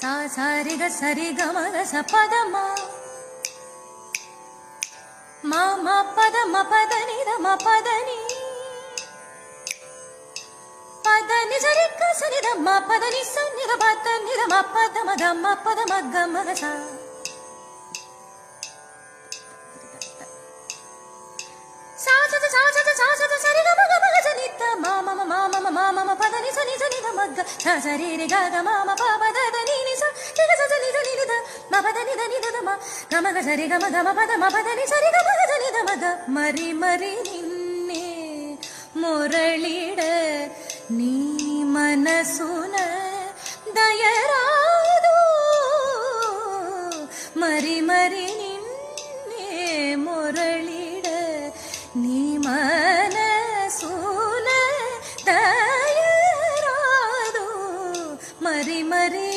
సా సారి గ సరి గ మ గ స పద మ మా మా పద మ పద ని ద మ పద ని పద ని సరి గ సరి ద మ పద ని స ని ద పద ని ద మ పద మ గ మ పద మ గ మ గ స సా స స సా స స సరి గ మ గ మ గ స ని ద మ మ మ మ మ మ మ మ పద ని స ని ద మ గ స సరి రి గ గ మ మ ప ప ద ద ని ని స ని గ స స ని ద ని ని ద మ పద ని ద ని ద మ గ మ గ సరి గ మ గ మ పద మ పద ని సరి గ మ గ స ని ద మ గ మరి మరి నిన్నే మురళిడ నీ మనసున దయరాదు మరి మరి నిన్నే మురళిడ నీ మనసున దయరాదు మరి మరి